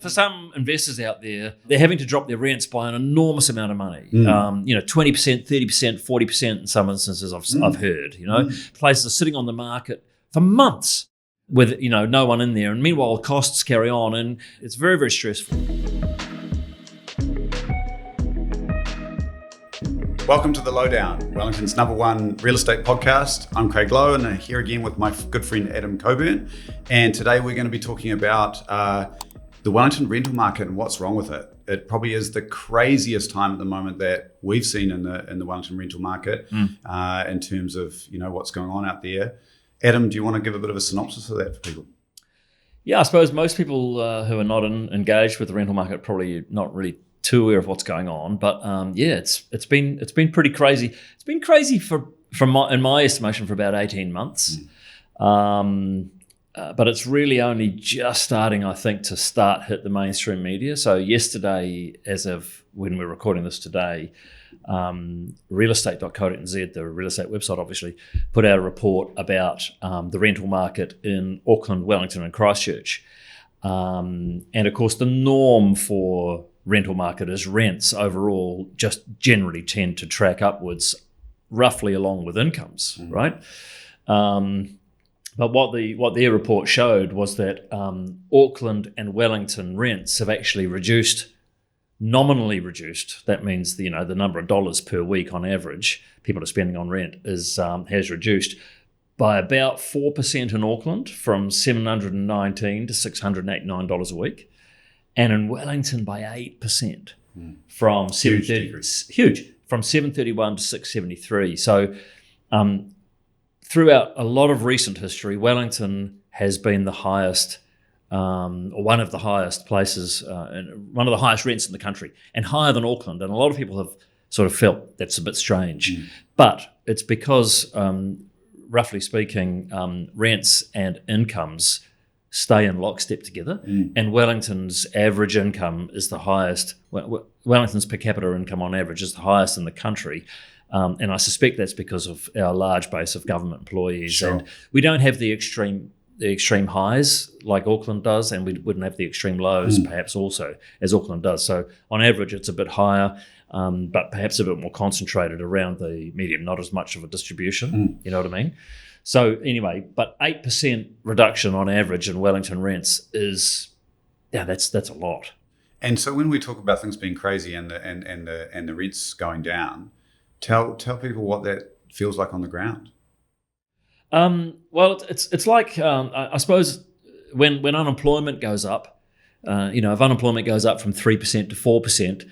For some investors out there, they're having to drop their rents by an enormous amount of money. 20%, 30%, 40% in some instances I've heard. Places are sitting on the market for months with no one in there, and meanwhile costs carry on, and it's very, very stressful. Welcome to the LoweDown, Wellington's #1 real estate podcast. I'm Craig Lowe, and I'm here again with my good friend Adam Cockburn. And today we're going to be talking about the Wellington rental market and what's wrong with it. It probably is the craziest time at the moment that we've seen in the Wellington rental market in terms of what's going on out there. Adam, do you want to give a bit of a synopsis of that for people? Yeah, I suppose most people who are not engaged with the rental market probably not really too aware of what's going on, but it's been pretty crazy. It's been crazy in my estimation for about 18 months, but it's really only just starting, I think, to hit the mainstream media. So yesterday, as of when we're recording this today, realestate.co.nz, the real estate website, obviously put out a report about the rental market in Auckland, Wellington, and Christchurch, and of course the norm for rental market is rents overall just generally tend to track upwards roughly along with incomes, right? But what their report showed was that Auckland and Wellington rents have actually nominally reduced. That means the number of dollars per week on average people are spending on rent has reduced by about 4% in Auckland, from $719 to $689 a week. And in Wellington by 8%, from from $731 to $673. So throughout a lot of recent history, Wellington has been the highest, or one of the highest places, one of the highest rents in the country, and higher than Auckland. And a lot of people have sort of felt that's a bit strange, but it's because, roughly speaking, rents and incomes stay in lockstep together, and Wellington's average income is the highest. Wellington's per capita income on average is the highest in the country, and I suspect that's because of our large base of government employees. Sure. And we don't have the extreme highs like Auckland does, and we wouldn't have the extreme lows perhaps also as Auckland does. So on average it's a bit higher, but perhaps a bit more concentrated around the medium, not as much of a distribution. You know what I mean? So anyway, but 8% reduction on average in Wellington rents is, that's a lot. And so when we talk about things being crazy and the rents going down, tell people what that feels like on the ground. Well, it's like I suppose when unemployment goes up, if unemployment goes up from 3% to 4%,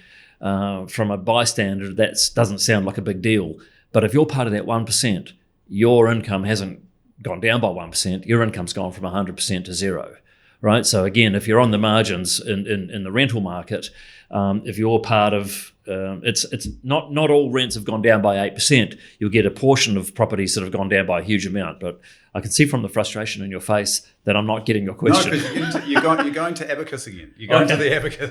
from a bystander, that doesn't sound like a big deal. But if you're part of that 1%, your income hasn't gone down by 1%. Your income's gone from 100% to zero, right? So again, if you're on the margins in the rental market, if you're part of, it's not all rents have gone down by 8%. You'll get a portion of properties that have gone down by a huge amount. But I can see from the frustration in your face that I'm not getting your question. No, because you're going to abacus again. You're going to the abacus.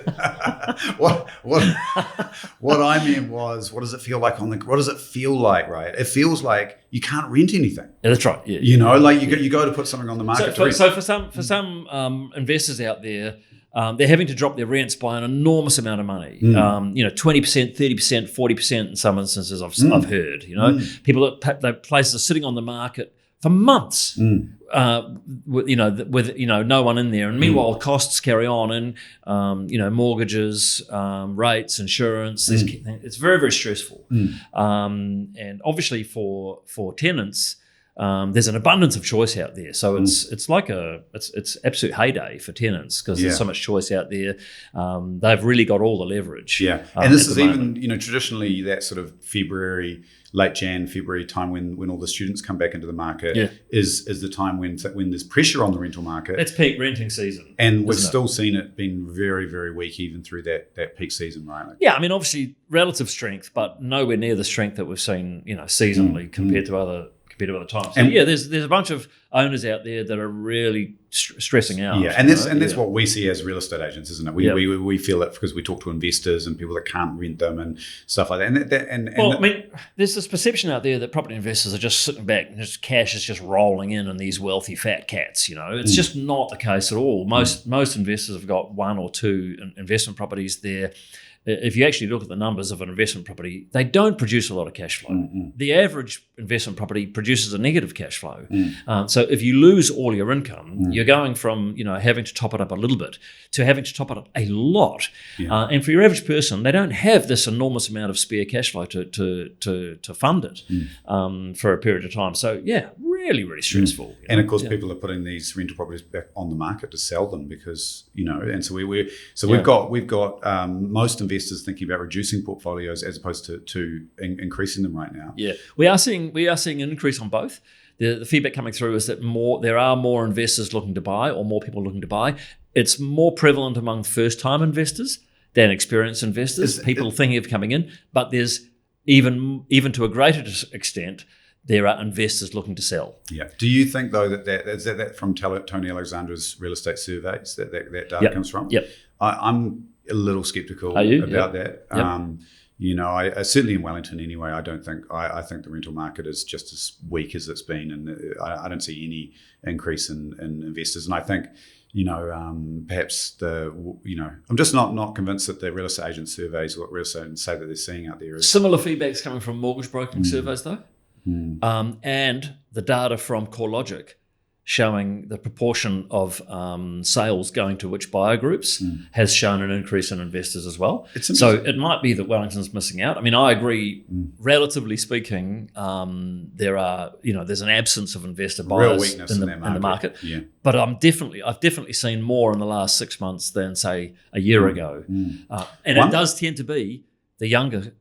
What I meant was, what does it feel like what does it feel like, right? It feels like you can't rent anything. Yeah, that's right. Yeah, you go to put something on the market. So for some investors out there, they're having to drop their rents by an enormous amount of money. 20%, 30%, 40% in some instances I've heard. Places are sitting on the market for months, with no one in there, and meanwhile costs carry on, and mortgages, rates, insurance. It's very, very stressful, and obviously for tenants, there's an abundance of choice out there. So it's absolute heyday for tenants because there's so much choice out there. They've really got all the leverage. Yeah, and this is even traditionally that sort of late February time when all the students come back into the market is the time when there's pressure on the rental market. It's peak renting season, and we've still seen it being very, very weak even through that peak season, right? Yeah, I mean obviously relative strength, but nowhere near the strength that we've seen seasonally compared to other times. So there's a bunch of owners out there that are really stressing out. Yeah, and that's what we see as real estate agents, isn't it? We feel it because we talk to investors and people that can't rent them and stuff like that. I mean, there's this perception out there that property investors are just sitting back and just cash is just rolling in these wealthy fat cats. It's just not the case at all. Most investors have got one or two investment properties there. If you actually look at the numbers of an investment property, they don't produce a lot of cash flow. Mm-hmm. The average investment property produces a negative cash flow. So if you lose all your income, you're going from having to top it up a little bit to having to top it up a lot. Yeah. And for your average person, they don't have this enormous amount of spare cash flow to fund it for a period of time. So really, really stressful. And of course, people are putting these rental properties back on the market to sell them because and so we've got most investors thinking about reducing portfolios as opposed to increasing them right now. Yeah, we are seeing an increase on both. The feedback coming through is that there are more investors looking to buy, or more people looking to buy. It's more prevalent among first-time investors than experienced investors. People thinking of coming in, but there's even to a greater extent, there are investors looking to sell. Yeah. Do you think though that from Tony Alexandra's real estate surveys that data comes from? Yep. I'm a little skeptical about that. I certainly in Wellington anyway. I think the rental market is just as weak as it's been, and I don't see any increase in investors. And I think perhaps I'm just not convinced that the real estate agent surveys, what real estate agents say that they're seeing out there is similar feedback's coming from mortgage broking surveys though, and the data from CoreLogic showing the proportion of sales going to which buyer groups has shown an increase in investors as well. So it might be that Wellington's missing out. I mean, I agree, relatively speaking, there's an absence of investor buyers real weakness in the market. Yeah. But I've definitely seen more in the last 6 months than, say, a year ago. And it does tend to be the younger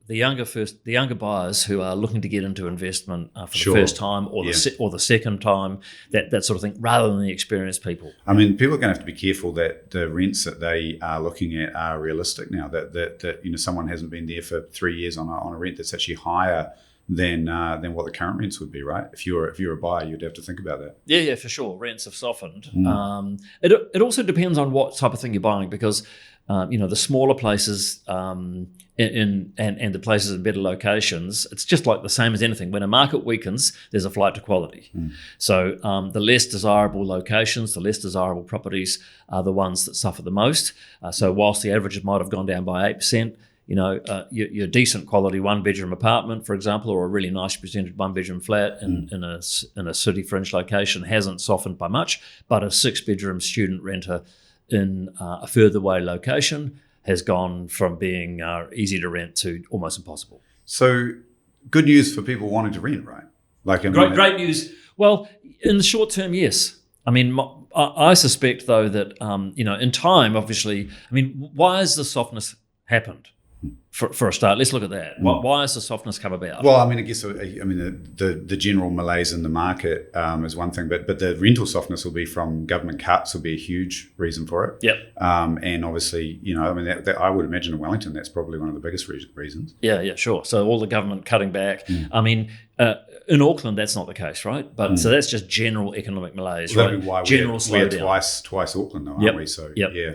buyers who are looking to get into investment for the first time or the second time, that sort of thing, rather than the experienced people. I mean, people are going to have to be careful that the rents that they are looking at are realistic now. That someone hasn't been there for 3 years on a rent that's actually higher than what the current rents would be, right? If you're a buyer, you'd have to think about that. Yeah, for sure. Rents have softened. It also depends on what type of thing you're buying, because the smaller places and the places in better locations, it's just like the same as anything. When a market weakens, there's a flight to quality. So the less desirable locations, the less desirable properties are the ones that suffer the most. So whilst the averages might have gone down by 8%, your decent quality one-bedroom apartment, for example, or a really nice presented one-bedroom flat in a city fringe location hasn't softened by much, but a 6-bedroom student renter in a further away location has gone from being easy to rent to almost impossible. So good news for people wanting to rent, right? Great news. Well, in the short term, yes. I mean, I suspect though that in time, obviously, I mean, why has the softness happened? For a start, let's look at that. Why has the softness come about? Well, I mean, I guess the general malaise in the market is one thing, but the rental softness will be from government cuts will be a huge reason for it. Yep. And obviously, that I would imagine in Wellington that's probably one of the biggest reasons. Yeah, sure. So all the government cutting back. I mean, in Auckland, that's not the case, right? But so that's just general economic malaise, well, right? That'd be why general we're slowdown. twice Auckland, though, aren't we? So yeah.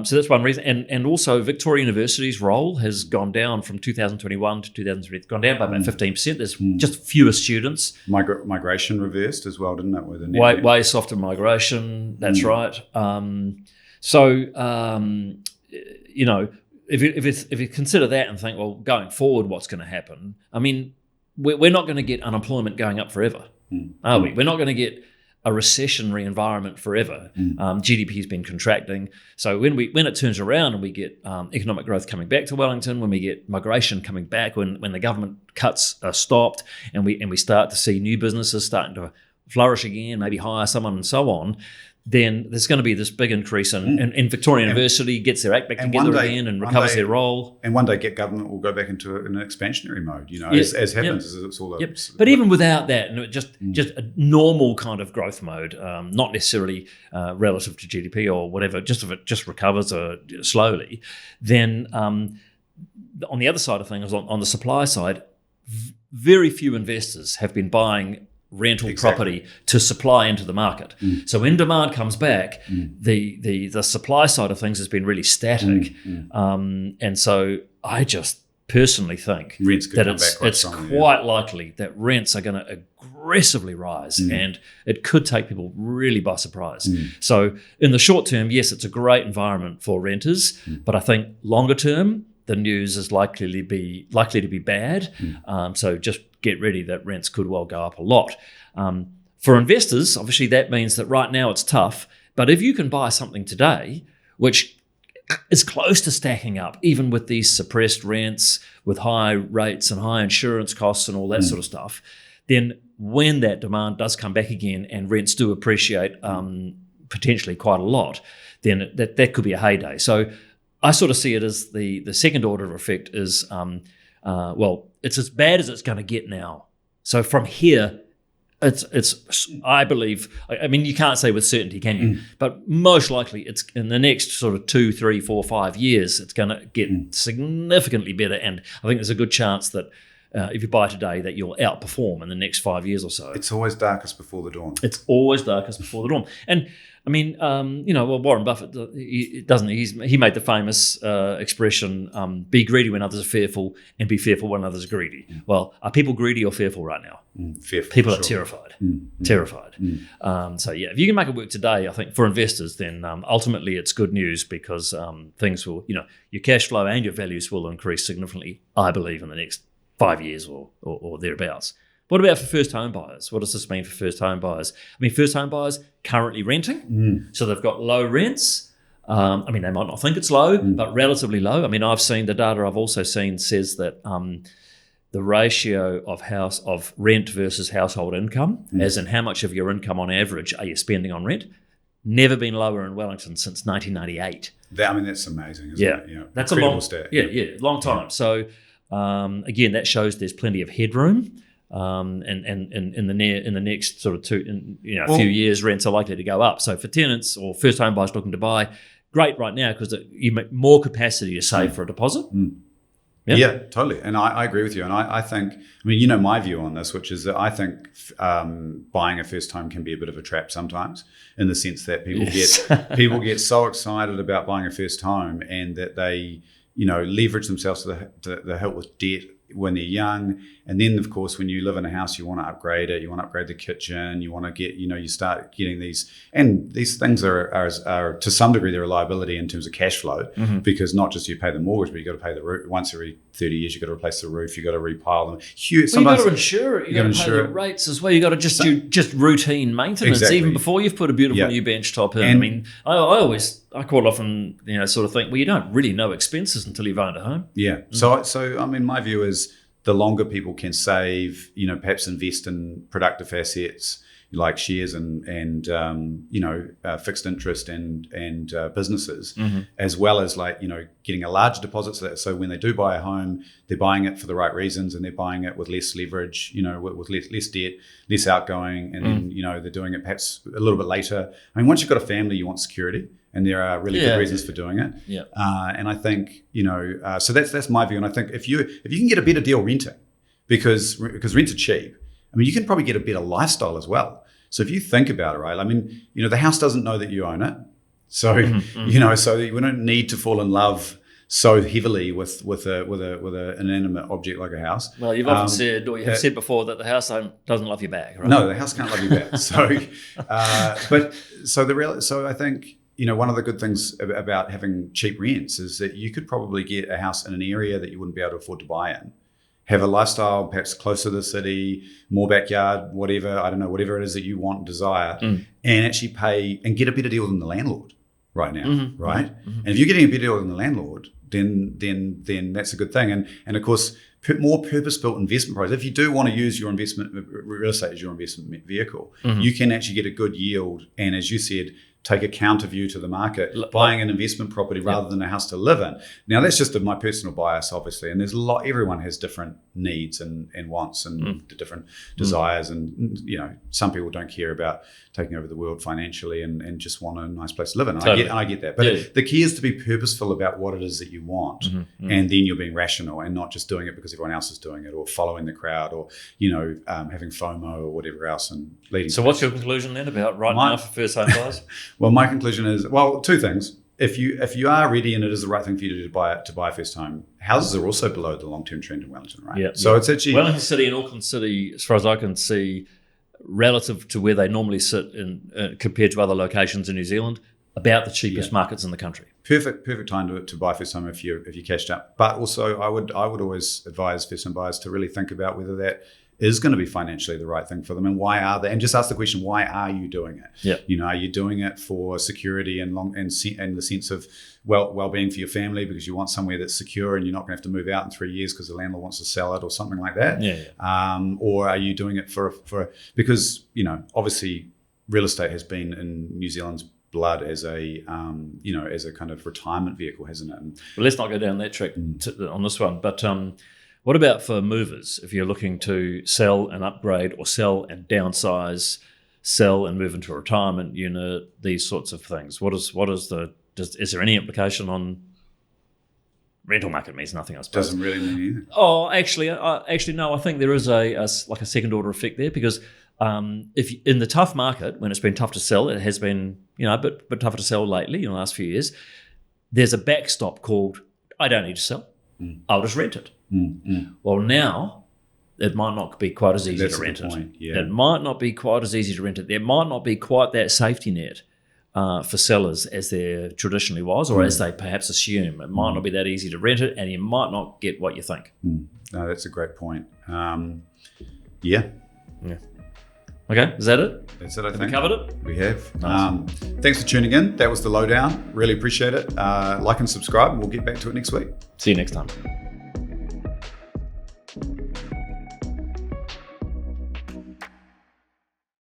So that's one reason, and also Victoria University's role has gone down from 2021 to 2023. Gone down by about 15%. There's just fewer students. Migration reversed as well, didn't it? With the way softer migration. That's right. If you consider that and think, well, going forward, what's going to happen? I mean, we're not going to get unemployment going up forever, are we? We're not going to get a recessionary environment forever. GDP has been contracting. So when it turns around and we get economic growth coming back to Wellington, when we get migration coming back, when the government cuts are stopped and we start to see new businesses starting to flourish again, maybe hire someone and so on, then there's going to be this big increase in Victoria University gets their act back together again and recovers their role. And one day government will go back into an expansionary mode, as happens. It's all But even without that, just a normal kind of growth mode, not necessarily relative to GDP or whatever, just if it just recovers slowly, then on the other side of things, on the supply side, very few investors have been buying rental property to supply into the market. So when demand comes back, the supply side of things has been really static. And so I just personally think that it's quite likely that rents are going to aggressively rise and it could take people really by surprise. So in the short term, yes, it's a great environment for renters, but I think longer term, the news is likely to be bad. So just get ready that rents could well go up a lot. For investors, obviously that means that right now it's tough, but if you can buy something today, which is close to stacking up, even with these suppressed rents, with high rates and high insurance costs and all that sort of stuff, then when that demand does come back again and rents do appreciate potentially quite a lot, then that could be a heyday. So I sort of see it as the second order effect is, it's as bad as it's going to get now. So from here, it's I believe, I mean, you can't say with certainty, can you? But most likely it's in the next sort of 2, 3, 4, 5 years, it's going to get significantly better. And I think there's a good chance that if you buy today, that you'll outperform in the next 5 years or so. It's always darkest before the dawn. It's always darkest before the dawn. And I mean, Warren Buffett, he made the famous expression, be greedy when others are fearful and be fearful when others are greedy. Well, are people greedy or fearful right now? Fearful. People are terrified. Terrified. So, yeah, if you can make it work today, I think for investors, then ultimately it's good news because things will, your cash flow and your values will increase significantly, I believe, in the next 5 years or thereabouts. What about for first home buyers? What does this mean for first home buyers? I mean, first home buyers currently renting, so they've got low rents. I mean, they might not think it's low, but relatively low. I mean, I've seen the data I've also seen says that the ratio of rent versus household income, as in how much of your income on average are you spending on rent, never been lower in Wellington since 1998. That's amazing, isn't it? Yeah, that's a long stat. Long time. Yeah. So again, that shows there's plenty of headroom. And in the next sort of few years, rents are likely to go up. So for tenants or first home buyers looking to buy, great right now because you make more capacity to save for a deposit. Yeah, totally. And I agree with you. And I think, my view on this, which is that I think buying a first home can be a bit of a trap sometimes, in the sense that people get so excited about buying a first home and that they leverage themselves to the hilt with debt when they're young. And then, of course, when you live in a house, you want to upgrade it. You want to upgrade the kitchen. You want to get, you start getting these. And these things are to some degree, they're a liability in terms of cash flow, because not just you pay the mortgage, but you got to pay the roof. Once every 30 years, you got to replace the roof. You got to repile them. You got to insure it. You got to pay the rates as well. You got to just do routine maintenance, even before you've put a beautiful new bench top in. And, I quite often, sort of think, well, you don't really know expenses until you've owned a home. Yeah. So my view is the longer people can save, perhaps invest in productive assets like shares and fixed interest and businesses, as well as getting a large deposit so when they do buy a home, they're buying it for the right reasons and they're buying it with less leverage, with less debt, less outgoing, and then they're doing it perhaps a little bit later. I mean, once you've got a family, you want security. And there are really good reasons for doing it. Yeah. And I think, so that's my view. And I think if you can get a better deal renting, because rents are cheap, I mean, you can probably get a better lifestyle as well. So if you think about it, right? I mean, the house doesn't know that you own it. So, so we don't need to fall in love so heavily with an inanimate object like a house. Well, you've often said, or you have said before, that the house doesn't love you back, right? No, the house can't love you back. So, I think, one of the good things about having cheap rents is that you could probably get a house in an area that you wouldn't be able to afford to buy in. Have a lifestyle perhaps closer to the city, more backyard, whatever it is that you want and desire, and actually pay and get a better deal than the landlord right now, right? And if you're getting a better deal than the landlord, then that's a good thing. And of course, more purpose-built investment properties. If you do want to use your real estate as your investment vehicle, you can actually get a good yield. And as you said, take a counter view to the market, buying an investment property rather than a house to live in. Now, that's just my personal bias, obviously, and there's everyone has different needs and wants and different desires, and some people don't care about taking over the world financially and just want a nice place to live in. And I get that, but the key is to be purposeful about what it is that you want, and then you're being rational and not just doing it because everyone else is doing it or following the crowd or having FOMO or whatever else and leading. So, what's your conclusion then about now for first home buyers? Well, my conclusion is, two things. If you are ready and it is the right thing for you to do to buy a first home, houses are also below the long-term trend in Wellington, right? Yeah. So it's actually Wellington City and Auckland City, as far as I can see, relative to where they normally sit in compared to other locations in New Zealand, about the cheapest markets in the country. Perfect time to buy first home if you cashed up. But also, I would always advise first home buyers to really think about whether that is going to be financially the right thing for them, and why are they? And just ask the question: why are you doing it? Yeah. Are you doing it for security and the sense of well-being for your family because you want somewhere that's secure and you're not going to have to move out in 3 years because the landlord wants to sell it or something like that? Or are you doing it for because obviously real estate has been in New Zealand's blood as a as a kind of retirement vehicle, hasn't it? Well, let's not go down that track on this one, but. What about for movers? If you're looking to sell and upgrade or sell and downsize, sell and move into a retirement unit, these sorts of things. Is there any implication on rental market? Means nothing, I suppose. Doesn't really mean anything. Oh, actually, no. I think there is a second order effect there because if in the tough market, when it's been tough to sell, it has been a bit tougher to sell lately in the last few years. There's a backstop called I don't need to sell. I'll just rent it. Well, now it might not be quite as easy to rent it. Yeah. It might not be quite as easy to rent it. There might not be quite that safety net for sellers as there traditionally was, or as they perhaps assume. It might not be that easy to rent it, and you might not get what you think. No, that's a great point. Okay, is that it? That's it, I think. We covered it? We have. Nice. Thanks for tuning in. That was the Lowdown. Really appreciate it. Like and subscribe, and we'll get back to it next week. See you next time.